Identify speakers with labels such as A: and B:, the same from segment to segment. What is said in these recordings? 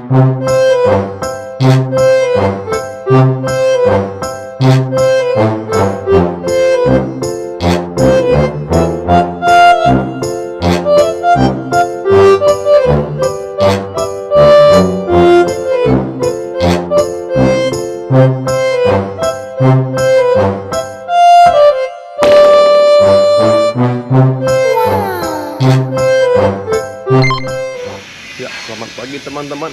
A: Ya, selamat pagi teman-teman.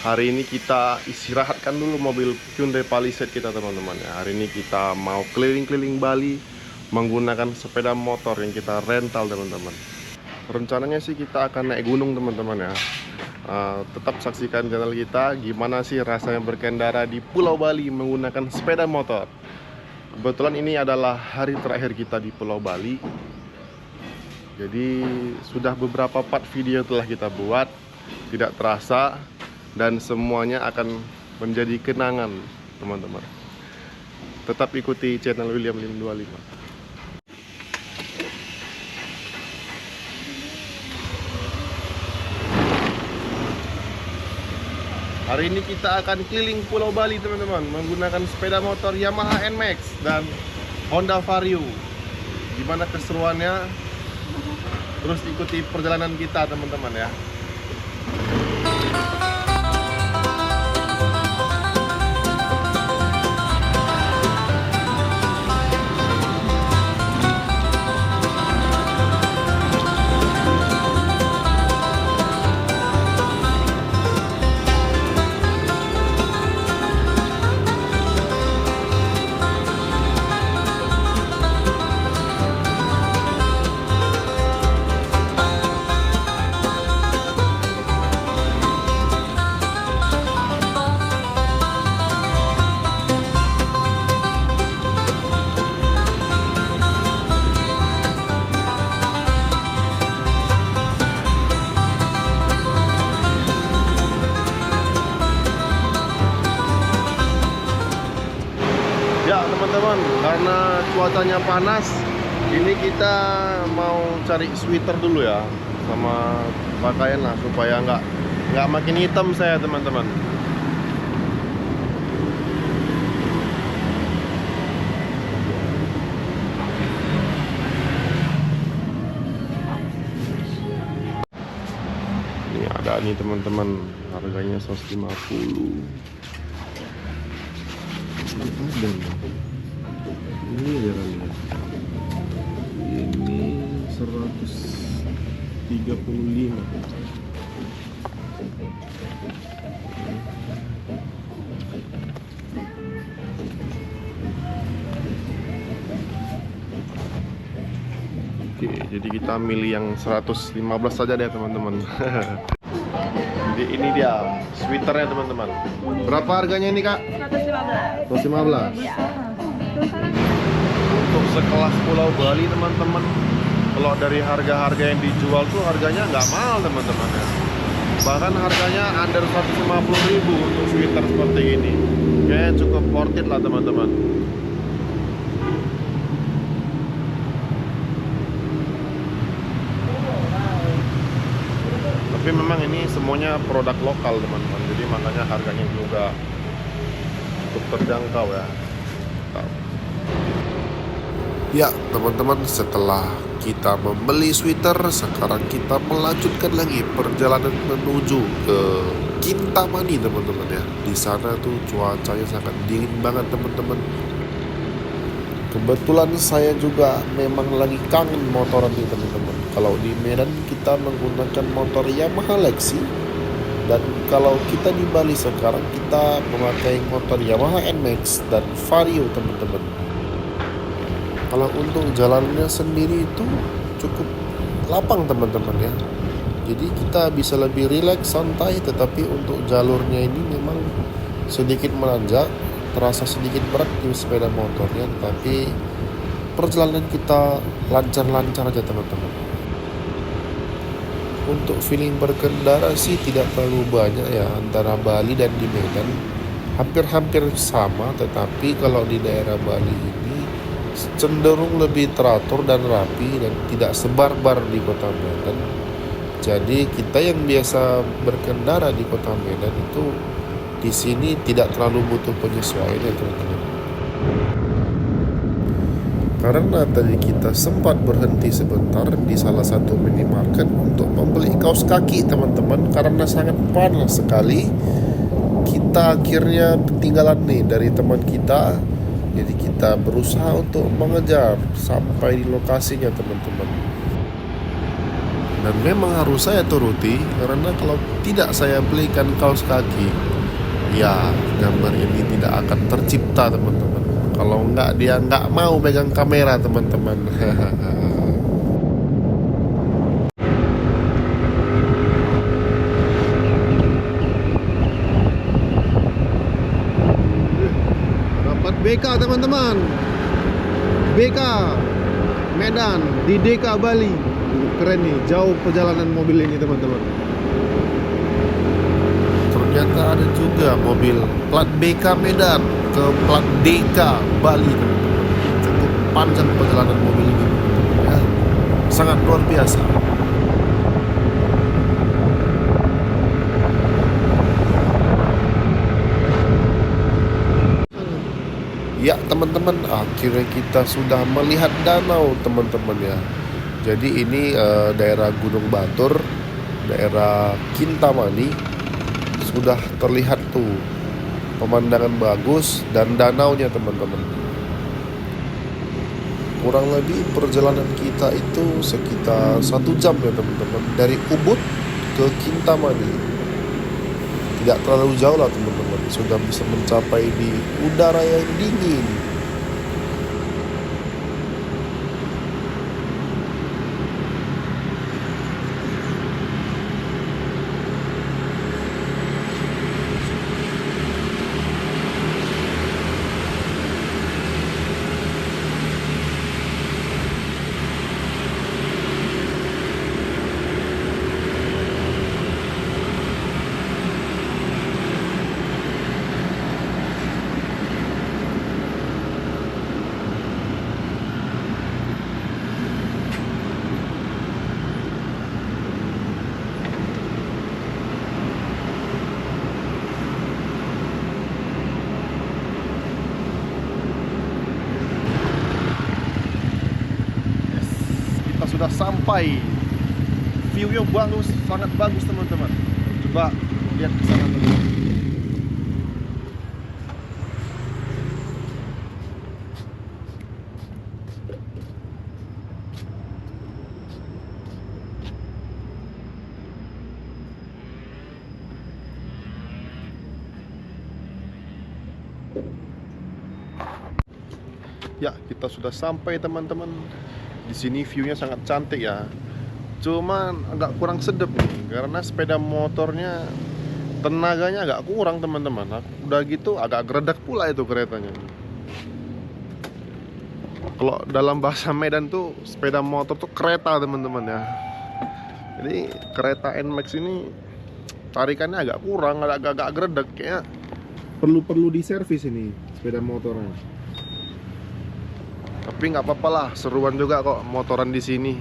A: Hari ini kita istirahatkan dulu mobil Hyundai Palisade kita teman-teman ya. Hari ini kita mau keliling-keliling Bali menggunakan sepeda motor yang kita rental teman-teman. Rencananya sih kita akan naik gunung teman-teman ya. Tetap saksikan channel kita, gimana sih rasanya berkendara di Pulau Bali menggunakan sepeda motor. Kebetulan ini adalah hari terakhir kita di Pulau Bali. Jadi sudah beberapa part video telah kita buat, tidak terasa, dan semuanya akan menjadi kenangan teman-teman. Tetap ikuti channel William 525. Hari ini kita akan keliling Pulau Bali teman-teman, menggunakan sepeda motor Yamaha NMAX dan Honda Vario. Gimana keseruannya? Terus ikuti perjalanan kita teman-teman ya. Ya teman-teman, karena cuacanya panas, ini kita mau cari sweater dulu ya, sama pakaian lah supaya nggak makin hitam saya teman-teman. Ini ada nih teman-teman, harganya 150. Ini ya kali ya. Ini 135. Oke, jadi kita milih yang 115 saja deh teman-teman. Jadi ini dia sweaternya teman-teman. Berapa harganya ini kak? 115.
B: Ya.
A: Untuk sekelas Pulau Bali teman-teman, kalau dari harga-harga yang dijual tuh harganya nggak mahal teman-teman ya. Bahkan harganya under 150.000 untuk sweater seperti ini. Kayaknya cukup worth it lah teman-teman. Tapi memang ini semuanya produk lokal teman-teman, jadi makanya harganya juga cukup terjangkau ya. Ya teman-teman, setelah kita membeli sweater, sekarang kita melanjutkan lagi perjalanan menuju ke Kintamani teman-teman ya. Di sana tuh cuacanya sangat dingin banget teman-teman. Kebetulan saya juga memang lagi kangen motoran nih teman-teman. Kalau di Medan kita menggunakan motor Yamaha Lexi, dan kalau kita di Bali sekarang kita memakai motor Yamaha NMAX dan Vario teman-teman. Kalau untuk jalannya sendiri itu cukup lapang teman-teman ya. Jadi kita bisa lebih rileks, santai, tetapi untuk jalurnya ini memang sedikit menanjak, terasa sedikit berat di sepeda motornya, tapi perjalanan kita lancar-lancar aja teman-teman. Untuk feeling berkendara sih tidak terlalu banyak ya, antara Bali dan di Medan hampir-hampir sama, tetapi kalau di daerah Bali ini cenderung lebih teratur dan rapi dan tidak sebar-bar di kota Medan.
B: Jadi kita yang biasa berkendara di kota Medan itu di sini tidak terlalu butuh penyesuaian ya teman-teman. Karena tadi kita sempat berhenti sebentar di salah satu minimarket untuk membeli kaos kaki teman-teman, karena sangat panas sekali. Kita akhirnya ketinggalan nih dari teman kita. Jadi kita berusaha untuk mengejar sampai di lokasinya teman-teman. Dan memang harus saya turuti, karena kalau tidak saya belikan kaos kaki, ya gambar ini tidak akan tercipta teman-teman. Kalau enggak, dia enggak mau pegang kamera teman-teman.
A: Dapat BK teman-teman, BK Medan di DK Bali. Keren nih, jauh perjalanan mobil ini teman-teman.
B: Ternyata ada juga mobil plat BK Medan ke plat DK Bali teman-teman. Cukup panjang perjalanan mobil ini ya, sangat luar biasa. Ya teman-teman, akhirnya kita sudah melihat danau teman-teman ya. Jadi ini daerah Gunung Batur, daerah Kintamani. Sudah terlihat tuh pemandangan bagus dan danaunya teman-teman. Kurang lebih perjalanan kita itu sekitar 1 jam ya teman-teman, dari Ubud ke Kintamani. Tidak terlalu jauh lah teman-teman, sudah bisa mencapai di udara yang dingin.
A: Kita sudah sampai. View-nya bagus, sangat bagus teman-teman. Coba lihat ke sana teman-teman. Ya, kita sudah sampai teman-teman. Di sini view-nya sangat cantik ya. Cuman agak kurang sedap nih, karena sepeda motornya tenaganya agak kurang teman-teman. Udah gitu agak geredak pula itu keretanya. Kalau dalam bahasa Medan tuh sepeda motor tuh kereta teman-teman ya. Jadi kereta NMAX ini tarikannya agak kurang, agak geredak, kayaknya perlu diservis ini sepeda motornya. Tapi nggak apa-apa lah, seruan juga kok motoran di sini.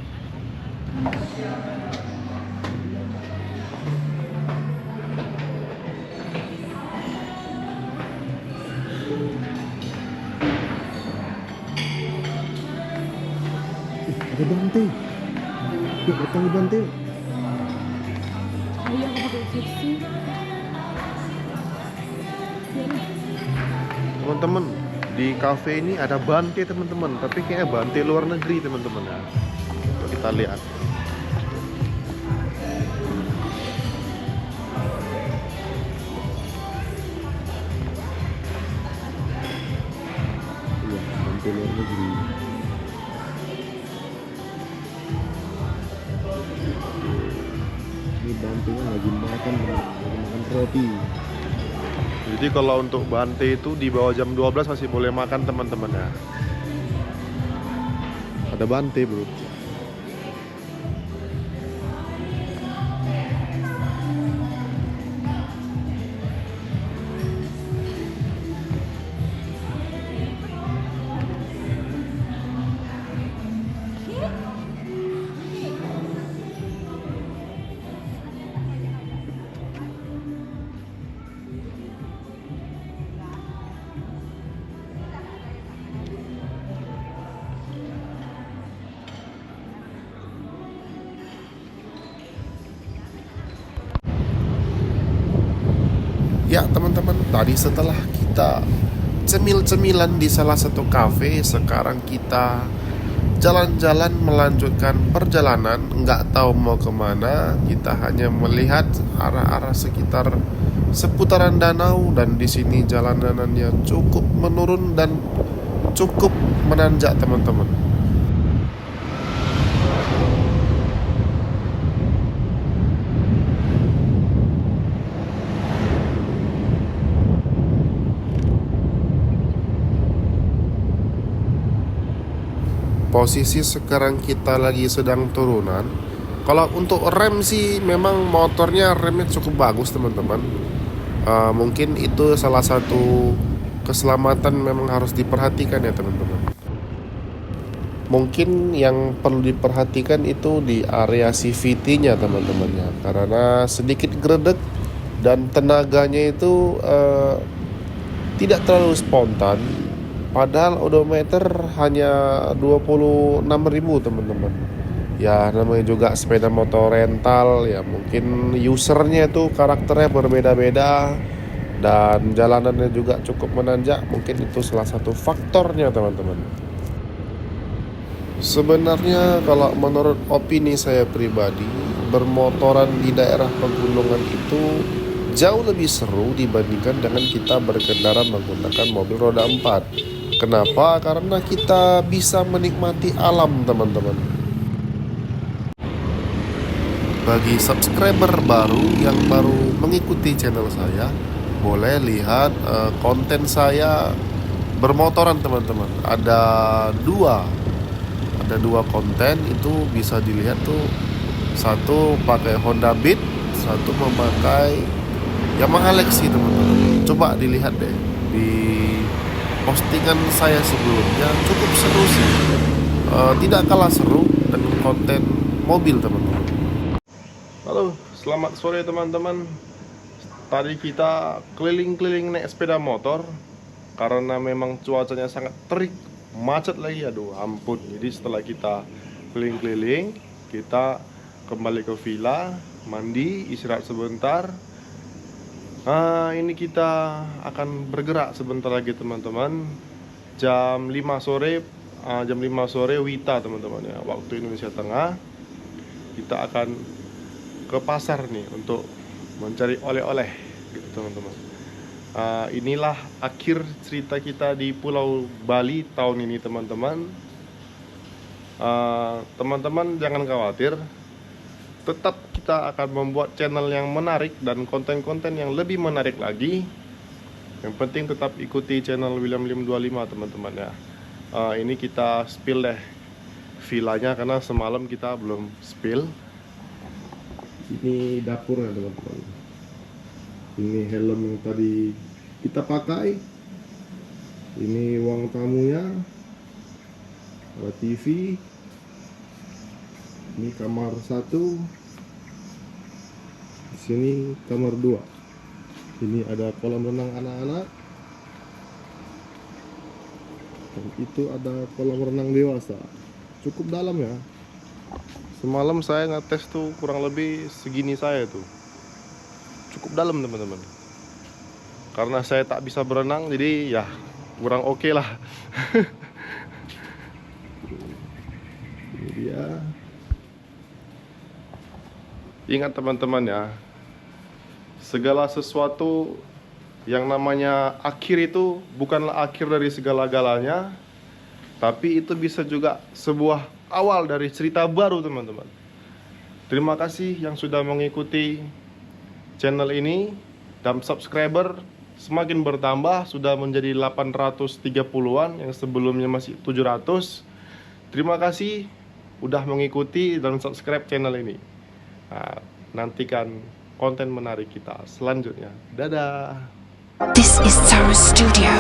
A: Ada Bante. Yuk datang Bante.
C: Ayo aku pakai fiksi.
A: Teman-teman, di cafe ini ada Bante teman-teman, tapi kayaknya Bante luar negeri teman-teman ya. Coba kita lihat. Iya, Bante luar negeri. Ini Bantenya lagi makan roti. Jadi kalau untuk Bante itu di bawah jam 12 masih boleh makan teman-teman ya. Ada Bante bro.
B: Ya teman-teman, tadi setelah kita cemil-cemilan di salah satu kafe, sekarang kita jalan-jalan melanjutkan perjalanan. Nggak tahu mau kemana, kita hanya melihat arah-arah sekitar seputaran danau, dan di sini jalanannya cukup menurun dan cukup menanjak teman-teman. Posisi sekarang kita lagi sedang turunan. Kalau untuk rem sih memang motornya remnya cukup bagus teman-teman. Mungkin itu salah satu keselamatan memang harus diperhatikan ya teman-teman. Mungkin yang perlu diperhatikan itu di area CVT-nya teman-teman ya, karena sedikit gredek dan tenaganya itu tidak terlalu spontan. Padahal odometer hanya 26.000 teman-teman. Ya namanya juga sepeda motor rental ya, mungkin usernya itu karakternya berbeda-beda dan jalanannya juga cukup menanjak. Mungkin itu salah satu faktornya teman-teman. Sebenarnya kalau menurut opini saya pribadi, bermotoran di daerah pegunungan itu jauh lebih seru dibandingkan dengan kita berkendara menggunakan mobil roda 4. Kenapa? Karena kita bisa menikmati alam teman-teman. Bagi subscriber baru yang baru mengikuti channel saya, boleh lihat konten saya bermotoran teman-teman. Ada dua konten itu bisa dilihat tuh. Satu pakai Honda Beat, satu memakai Yamaha Lexi teman-teman. Coba dilihat deh di postingan saya sebelumnya, cukup seru sih. Tidak kalah seru dengan konten mobil teman-teman.
A: Halo, selamat sore teman-teman. Tadi kita keliling-keliling naik sepeda motor karena memang cuacanya sangat terik, macet lagi, aduh ampun. Jadi setelah kita keliling-keliling, kita kembali ke villa, mandi, istirahat sebentar. Ini kita akan bergerak sebentar lagi teman-teman. Jam 5 sore WITA teman-teman ya, waktu Indonesia Tengah. Kita akan ke pasar nih untuk mencari oleh-oleh gitu teman-teman. Inilah akhir cerita kita di Pulau Bali tahun ini teman-teman. Teman-teman jangan khawatir, tetap kita akan membuat channel yang menarik dan konten-konten yang lebih menarik lagi. Yang penting tetap ikuti channel William Lim 25 teman-teman ya. Ini kita spill deh villanya karena semalam kita belum spill. Ini dapurnya teman-teman. Ini helm yang tadi kita pakai. Ini ruang tamunya. Ada TV. Ini kamar 1. Di sini kamar 2. Ini ada kolam renang anak-anak. Dan itu ada kolam renang dewasa. Cukup dalam ya. Semalam saya ngetes tuh kurang lebih segini saya tuh. Cukup dalam teman-teman. Karena saya tak bisa berenang jadi ya kurang oke lah. Ini dia. Ingat teman-teman ya, segala sesuatu yang namanya akhir itu bukanlah akhir dari segala-galanya, tapi itu bisa juga sebuah awal dari cerita baru teman-teman. Terima kasih yang sudah mengikuti channel ini, dan subscriber semakin bertambah, sudah menjadi 830-an yang sebelumnya masih 700. Terima kasih udah mengikuti dan subscribe channel ini. Nantikan konten menarik kita selanjutnya. Dadah.
C: This is Taurus Studio.